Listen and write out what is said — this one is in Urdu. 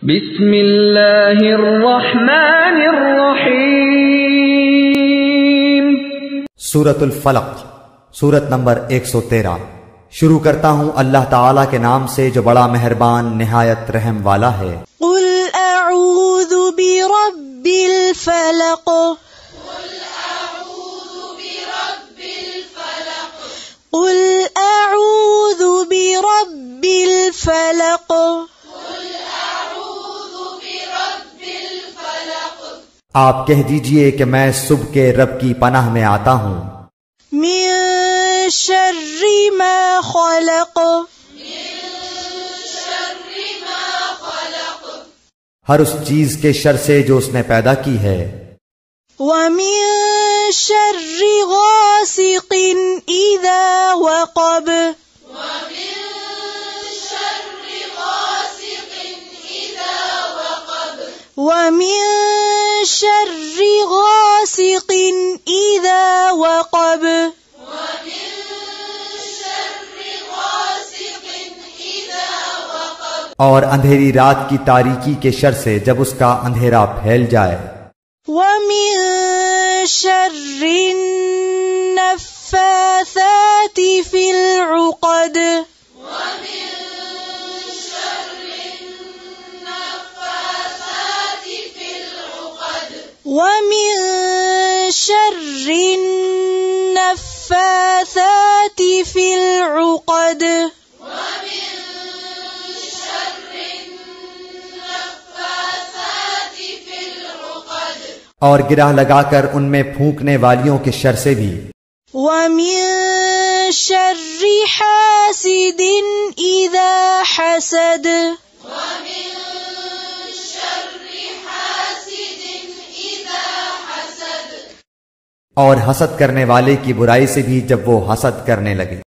بسم اللہ الرحمن الرحیم۔ سورۃ الفلق، سورت نمبر 113۔ شروع کرتا ہوں اللہ تعالیٰ کے نام سے جو بڑا مہربان نہایت رحم والا ہے۔ قل اعوذ برب الفلق، قل اعوذ برب الفلق، آپ کہہ دیجئے کہ میں صبح کے رب کی پناہ میں آتا ہوں۔ من شر ما خلق، ہر اس چیز کے شر سے جو اس نے پیدا کی ہے۔ ومن شر غاسق اذا وقب، ومن شر غاسق اذا وقب، اور اندھیری رات کی تاریکی کے شر سے جب اس کا اندھیرا پھیل جائے۔ ومن شر النفاثات في العقد، ومن شر النفاثات في العقد، اور گرہ لگا کر ان میں پھونکنے والیوں کے شر سے بھی۔ ومن شر حاسد اذا حسد، اور حسد کرنے والے کی برائی سے بھی جب وہ حسد کرنے لگے۔